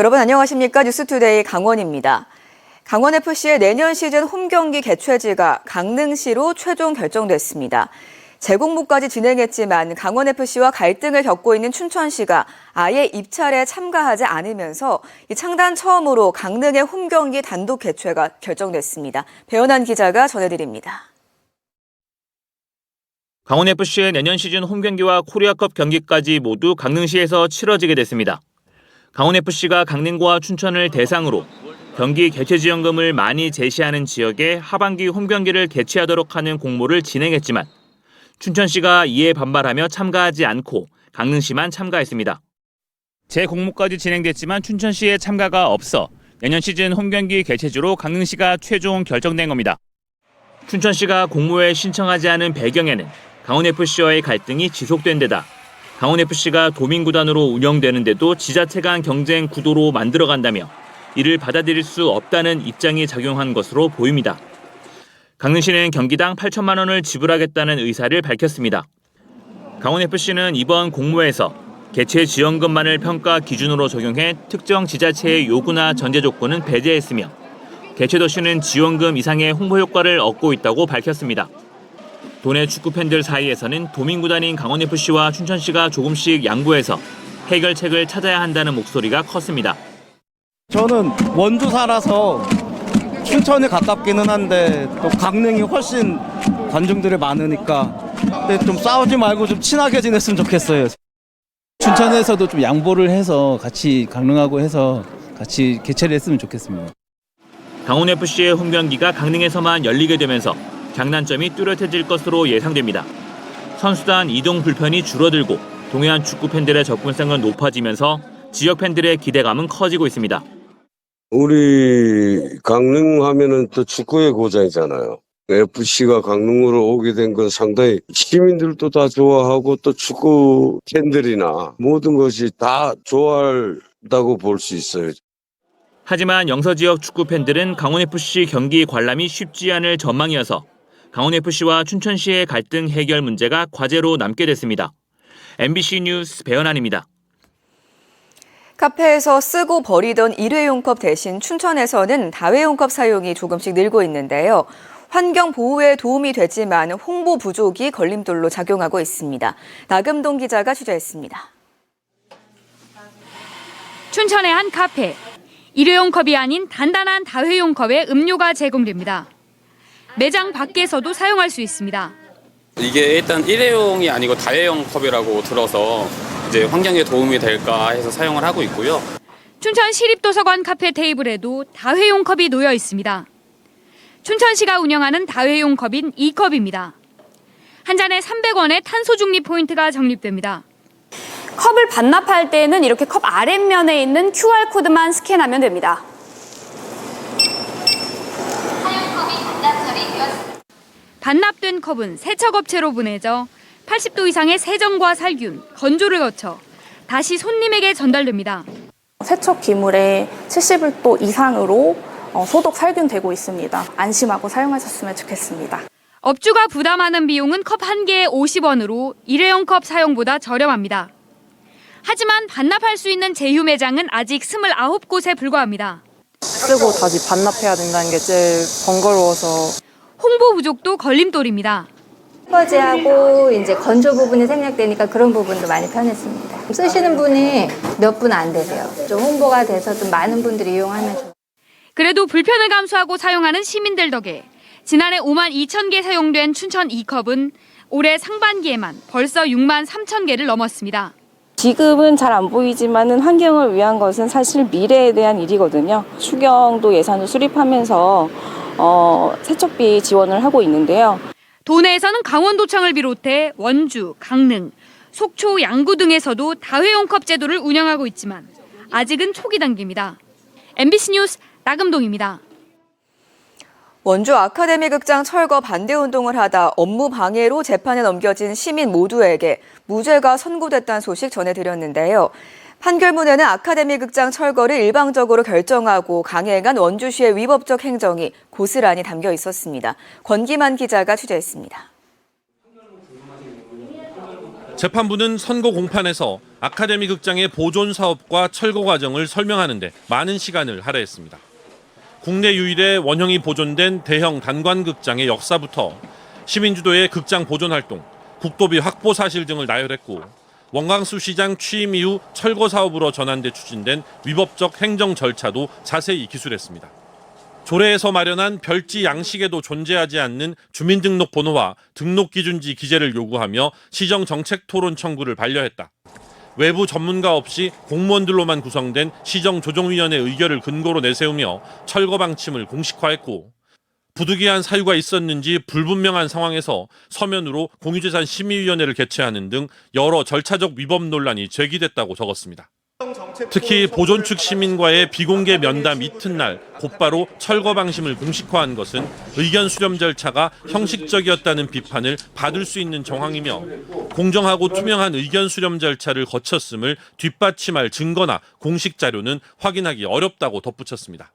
여러분 안녕하십니까? 뉴스투데이 강원입니다. 강원FC의 내년 시즌 홈경기 개최지가 강릉시로 최종 결정됐습니다. 재공모까지 진행했지만 강원FC와 갈등을 겪고 있는 춘천시가 아예 입찰에 참가하지 않으면서 창단 처음으로 강릉의 홈경기 단독 개최가 결정됐습니다. 배현한 기자가 전해드립니다. 강원FC의 내년 시즌 홈경기와 코리아컵 경기까지 모두 강릉시에서 치러지게 됐습니다. 강원FC가 강릉과 춘천을 대상으로 경기 개최 지원금을 많이 제시하는 지역에 하반기 홈경기를 개최하도록 하는 공모를 진행했지만 춘천시가 이에 반발하며 참가하지 않고 강릉시만 참가했습니다. 재공모까지 진행됐지만 춘천시의 참가가 없어 내년 시즌 홈경기 개최지로 강릉시가 최종 결정된 겁니다. 춘천시가 공모에 신청하지 않은 배경에는 강원FC와의 갈등이 지속된 데다 강원FC가 도민구단으로 운영되는데도 지자체 간 경쟁 구도로 만들어간다며 이를 받아들일 수 없다는 입장이 작용한 것으로 보입니다. 강릉시는 경기당 8천만 원을 지불하겠다는 의사를 밝혔습니다. 강원FC는 이번 공모에서 개최 지원금만을 평가 기준으로 적용해 특정 지자체의 요구나 전제 조건은 배제했으며 개최 도시는 지원금 이상의 홍보 효과를 얻고 있다고 밝혔습니다. 도내 축구 팬들 사이에서는 도민구단인 강원FC와 춘천시가 조금씩 양보해서 해결책을 찾아야 한다는 목소리가 컸습니다. 저는 원주 살아서 춘천에 가깝기는 한데 또 강릉이 훨씬 관중들이 많으니까 근데 좀 싸우지 말고 좀 친하게 지냈으면 좋겠어요. 춘천에서도 좀 양보를 해서 같이 강릉하고 해서 같이 개최를 했으면 좋겠습니다. 강원FC의 홈경기가 강릉에서만 열리게 되면서 장단점이 뚜렷해질 것으로 예상됩니다. 선수단 이동 불편이 줄어들고 동해안 축구 팬들의 접근성은 높아지면서 지역 팬들의 기대감은 커지고 있습니다. 우리 강릉 하면은 또 축구의 고장이잖아요. FC가 강릉으로 오게 된 건 상당히 시민들도 다 좋아하고 또 축구 팬들이나 모든 것이 다 좋아한다고 볼 수 있어요. 하지만 영서 지역 축구 팬들은 강원FC 경기 관람이 쉽지 않을 전망이어서 강원FC와 춘천시의 갈등 해결 문제가 과제로 남게 됐습니다. MBC 뉴스 배현환입니다. 카페에서 쓰고 버리던 일회용컵 대신 춘천에서는 다회용컵 사용이 조금씩 늘고 있는데요. 환경 보호에 도움이 되지만 홍보 부족이 걸림돌로 작용하고 있습니다. 나금동 기자가 취재했습니다. 춘천의 한 카페. 일회용 컵이 아닌 단단한 다회용 컵에 음료가 제공됩니다. 매장 밖에서도 사용할 수 있습니다. 이게 일단 일회용이 아니고 다회용 컵이라고 들어서 이제 환경에 도움이 될까 해서 사용을 하고 있고요. 춘천 시립도서관 카페 테이블에도 다회용 컵이 놓여 있습니다. 춘천시가 운영하는 다회용 컵인 이컵입니다. 한 잔에 300원의 탄소 중립 포인트가 적립됩니다. 컵을 반납할 때는 이렇게 컵 아랫면에 있는 QR코드만 스캔하면 됩니다. 반납된 컵은 세척업체로 보내져 80도 이상의 세정과 살균, 건조를 거쳐 다시 손님에게 전달됩니다. 세척 기물에 70도 이상으로 소독 살균되고 있습니다. 안심하고 사용하셨으면 좋겠습니다. 업주가 부담하는 비용은 컵 한 개에 50원으로 일회용 컵 사용보다 저렴합니다. 하지만 반납할 수 있는 제휴 매장은 아직 29곳에 불과합니다. 쓰고 다시 반납해야 된다는 게 제일 번거로워서. 홍보 부족도 걸림돌입니다. 설거지하고 이제 건조 부분이 생략되니까 그런 부분도 많이 편했습니다. 쓰시는 분이 몇 분 안 되세요. 좀 홍보가 돼서 좀 많은 분들이 이용하면 좋겠습니다. 그래도 불편을 감수하고 사용하는 시민들 덕에 지난해 5만 2천 개 사용된 춘천 이컵은 올해 상반기에만 벌써 6만 3천 개를 넘었습니다. 지금은 잘 안 보이지만은 환경을 위한 것은 사실 미래에 대한 일이거든요. 추경도 예산을 수립하면서 세척비 지원을 하고 있는데요. 도내에서는 강원도청을 비롯해 원주, 강릉, 속초, 양구 등에서도 다회용 컵 제도를 운영하고 있지만 아직은 초기 단계입니다. MBC 뉴스 나금동입니다. 원주 아카데미 극장 철거 반대 운동을 하다 업무 방해로 재판에 넘겨진 시민 모두에게 무죄가 선고됐다는 소식 전해드렸는데요. 판결문에는 아카데미 극장 철거를 일방적으로 결정하고 강행한 원주시의 위법적 행정이 고스란히 담겨 있었습니다. 권기만 기자가 취재했습니다. 재판부는 선고 공판에서 아카데미 극장의 보존 사업과 철거 과정을 설명하는 데 많은 시간을 할애했습니다. 국내 유일의 원형이 보존된 대형 단관극장의 역사부터 시민 주도의 극장 보존 활동, 국도비 확보 사실 등을 나열했고 원광수 시장 취임 이후 철거 사업으로 전환돼 추진된 위법적 행정 절차도 자세히 기술했습니다. 조례에서 마련한 별지 양식에도 존재하지 않는 주민등록번호와 등록기준지 기재를 요구하며 시정정책토론 청구를 반려했다. 외부 전문가 없이 공무원들로만 구성된 시정조정위원회 의결을 근거로 내세우며 철거 방침을 공식화했고 부득이한 사유가 있었는지 불분명한 상황에서 서면으로 공유재산심의위원회를 개최하는 등 여러 절차적 위법 논란이 제기됐다고 적었습니다. 특히 보존 측 시민과의 비공개 면담 이튿날 곧바로 철거 방침을 공식화한 것은 의견 수렴 절차가 형식적이었다는 비판을 받을 수 있는 정황이며 공정하고 투명한 의견 수렴 절차를 거쳤음을 뒷받침할 증거나 공식 자료는 확인하기 어렵다고 덧붙였습니다.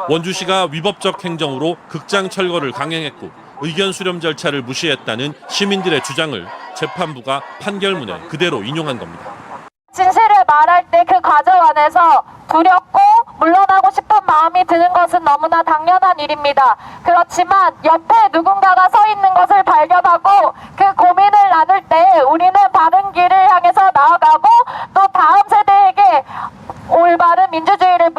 원주시가 위법적 행정으로 극장 철거를 강행했고 의견 수렴 절차를 무시했다는 시민들의 주장을 재판부가 판결문에 그대로 인용한 겁니다. 진실을 말할 때 그 과정 안에서 두렵고 물러나고 싶은 마음이 드는 것은 너무나 당연한 일입니다. 그렇지만 옆에 누군가가 서 있는 것을 발견하고 그 고민을 나눌 때 우리는 바른 길을 향해서 나아가고 또 다음 세대에게 올바른 민주주의를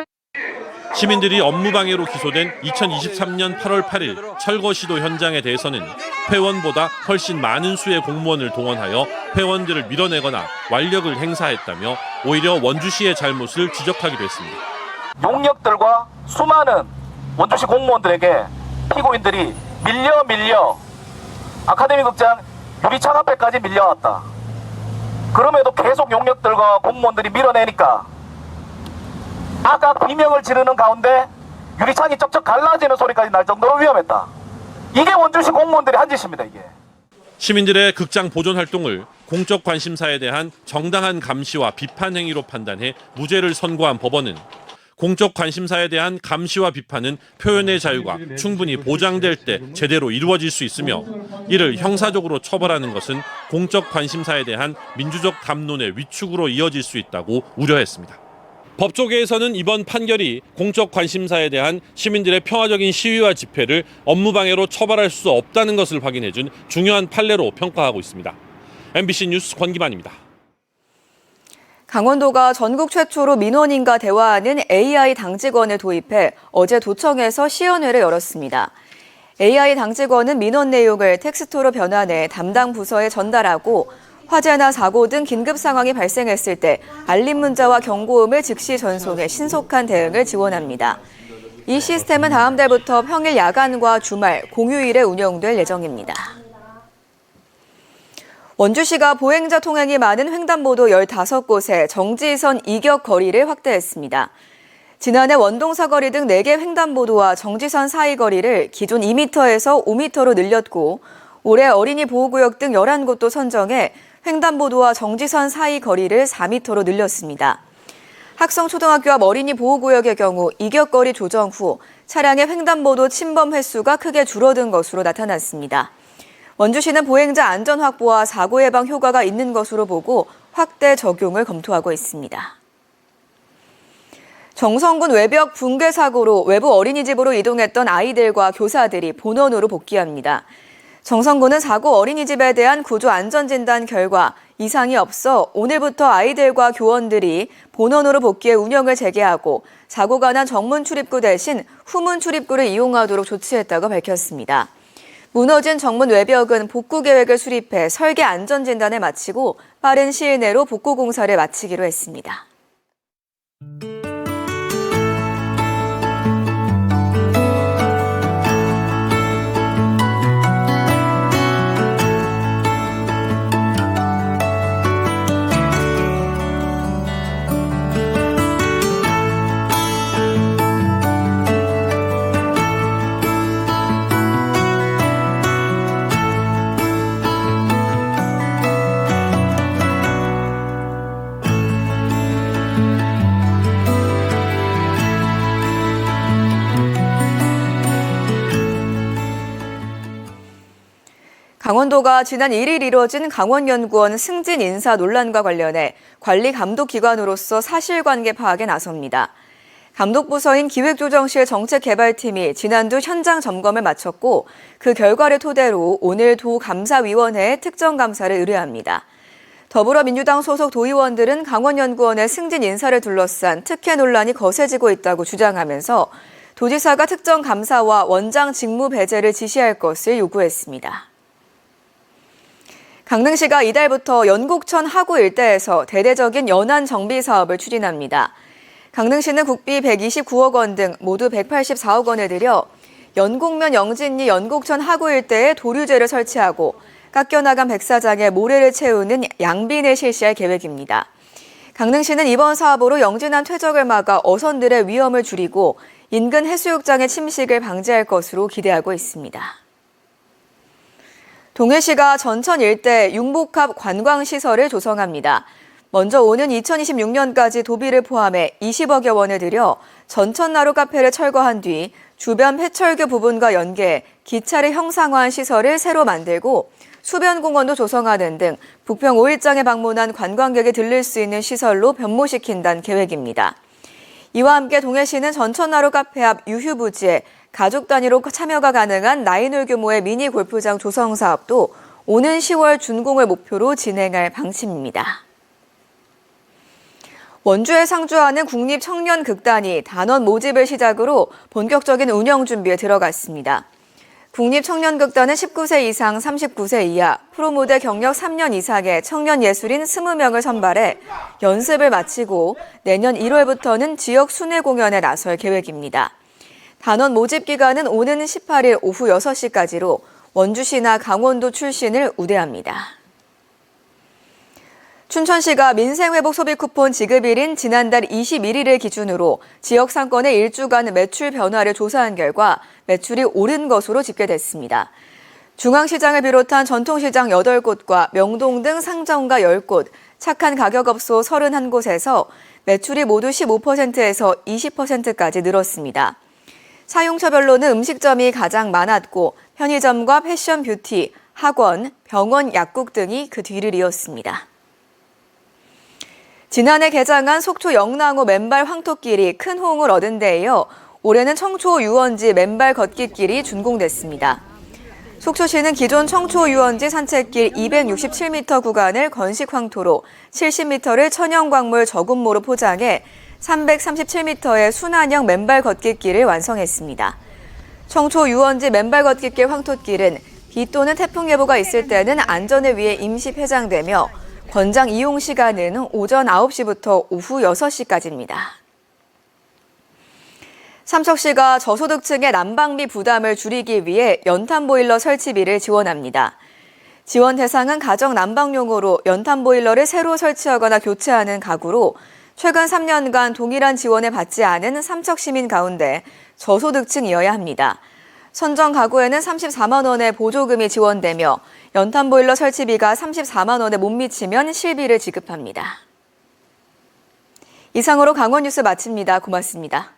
시민들이 업무방해로 기소된 2023년 8월 8일 철거 시도 현장에 대해서는 회원보다 훨씬 많은 수의 공무원을 동원하여 회원들을 밀어내거나 완력을 행사했다며 오히려 원주시의 잘못을 지적하기도 했습니다. 용역들과 수많은 원주시 공무원들에게 피고인들이 밀려 아카데미 극장 유리창 앞에까지 밀려왔다. 그럼에도 계속 용역들과 공무원들이 밀어내니까 아까 비명을 지르는 가운데 유리창이 쩍쩍 갈라지는 소리까지 날 정도로 위험했다. 이게 원주시 공무원들이 한 짓입니다. 이게. 시민들의 극장 보존 활동을 공적 관심사에 대한 정당한 감시와 비판 행위로 판단해 무죄를 선고한 법원은 공적 관심사에 대한 감시와 비판은 표현의 자유가 충분히 보장될 때 제대로 이루어질 수 있으며 이를 형사적으로 처벌하는 것은 공적 관심사에 대한 민주적 담론의 위축으로 이어질 수 있다고 우려했습니다. 법조계에서는 이번 판결이 공적 관심사에 대한 시민들의 평화적인 시위와 집회를 업무방해로 처벌할 수 없다는 것을 확인해준 중요한 판례로 평가하고 있습니다. MBC 뉴스 권기만입니다. 강원도가 전국 최초로 민원인과 대화하는 AI 당직원을 도입해 어제 도청에서 시연회를 열었습니다. AI 당직원은 민원 내용을 텍스트로 변환해 담당 부서에 전달하고 화재나 사고 등 긴급 상황이 발생했을 때 알림 문자와 경고음을 즉시 전송해 신속한 대응을 지원합니다. 이 시스템은 다음 달부터 평일 야간과 주말, 공휴일에 운영될 예정입니다. 원주시가 보행자 통행이 많은 횡단보도 15곳에 정지선 이격 거리를 확대했습니다. 지난해 원동사거리 등 4개 횡단보도와 정지선 사이 거리를 기존 2m에서 5m로 늘렸고 올해 어린이 보호구역 등 11곳도 선정해 횡단보도와 정지선 사이 거리를 4m로 늘렸습니다. 학성초등학교 앞 어린이 보호구역의 경우 이격거리 조정 후 차량의 횡단보도 침범 횟수가 크게 줄어든 것으로 나타났습니다. 원주시는 보행자 안전 확보와 사고 예방 효과가 있는 것으로 보고 확대 적용을 검토하고 있습니다. 정성군 외벽 붕괴 사고로 외부 어린이집으로 이동했던 아이들과 교사들이 본원으로 복귀합니다. 정성군은 사고 어린이집에 대한 구조 안전진단 결과 이상이 없어 오늘부터 아이들과 교원들이 본원으로 복귀해 운영을 재개하고 사고가 난 정문 출입구 대신 후문 출입구를 이용하도록 조치했다고 밝혔습니다. 무너진 정문 외벽은 복구 계획을 수립해 설계 안전진단을 마치고 빠른 시일 내로 복구 공사를 마치기로 했습니다. 강원도가 지난 1일 이뤄진 강원연구원 승진 인사 논란과 관련해 관리 감독 기관으로서 사실관계 파악에 나섭니다. 감독부서인 기획조정실 정책개발팀이 지난주 현장 점검을 마쳤고 그 결과를 토대로 오늘 도 감사위원회에 특정감사를 의뢰합니다. 더불어민주당 소속 도의원들은 강원연구원의 승진 인사를 둘러싼 특혜 논란이 거세지고 있다고 주장하면서 도지사가 특정감사와 원장 직무 배제를 지시할 것을 요구했습니다. 강릉시가 이달부터 연곡천 하구 일대에서 대대적인 연안 정비 사업을 추진합니다. 강릉시는 국비 129억 원 등 모두 184억 원을 들여 연곡면 영진리 연곡천 하구 일대에 도류제를 설치하고 깎여나간 백사장에 모래를 채우는 양빈을 실시할 계획입니다. 강릉시는 이번 사업으로 영진안 퇴적을 막아 어선들의 위험을 줄이고 인근 해수욕장의 침식을 방지할 것으로 기대하고 있습니다. 동해시가 전천 일대 융복합 관광시설을 조성합니다. 먼저 오는 2026년까지 도비를 포함해 20억여 원을 들여 전천나루 카페를 철거한 뒤 주변 폐철교 부분과 연계해 기차를 형상화한 시설을 새로 만들고 수변공원도 조성하는 등 부평 5일장에 방문한 관광객이 들릴 수 있는 시설로 변모시킨다는 계획입니다. 이와 함께 동해시는 전천나루 카페 앞 유휴부지에 가족 단위로 참여가 가능한 9홀 규모의 미니 골프장 조성 사업도 오는 10월 준공을 목표로 진행할 방침입니다. 원주에 상주하는 국립청년극단이 단원 모집을 시작으로 본격적인 운영 준비에 들어갔습니다. 국립청년극단은 19세 이상 39세 이하, 프로모델 경력 3년 이상의 청년 예술인 20명을 선발해 연습을 마치고 내년 1월부터는 지역 순회 공연에 나설 계획입니다. 단원 모집 기간은 오는 18일 오후 6시까지로 원주시나 강원도 출신을 우대합니다. 춘천시가 민생회복 소비 쿠폰 지급일인 지난달 21일을 기준으로 지역 상권의 일주간 매출 변화를 조사한 결과 매출이 오른 것으로 집계됐습니다. 중앙시장을 비롯한 전통시장 8곳과 명동 등 상점가 10곳, 착한 가격업소 31곳에서 매출이 모두 15%에서 20%까지 늘었습니다. 사용처별로는 음식점이 가장 많았고 편의점과 패션 뷰티, 학원, 병원, 약국 등이 그 뒤를 이었습니다. 지난해 개장한 속초 영랑호 맨발 황토길이 큰 호응을 얻은 데 이어 올해는 청초 유원지 맨발 걷기길이 준공됐습니다. 속초시는 기존 청초 유원지 산책길 267m 구간을 건식 황토로 70m를 천연광물 저군모로 포장해 337m의 순환형 맨발 걷기길을 완성했습니다. 청초 유원지 맨발 걷기길 황토길은 비 또는 태풍 예보가 있을 때는 안전을 위해 임시 폐장되며 권장 이용 시간은 오전 9시부터 오후 6시까지입니다. 삼척시가 저소득층의 난방비 부담을 줄이기 위해 연탄 보일러 설치비를 지원합니다. 지원 대상은 가정 난방용으로 연탄 보일러를 새로 설치하거나 교체하는 가구로 최근 3년간 동일한 지원을 받지 않은 삼척 시민 가운데 저소득층이어야 합니다. 선정 가구에는 34만 원의 보조금이 지원되며 연탄 보일러 설치비가 34만 원에 못 미치면 실비를 지급합니다. 이상으로 강원 뉴스 마칩니다. 고맙습니다.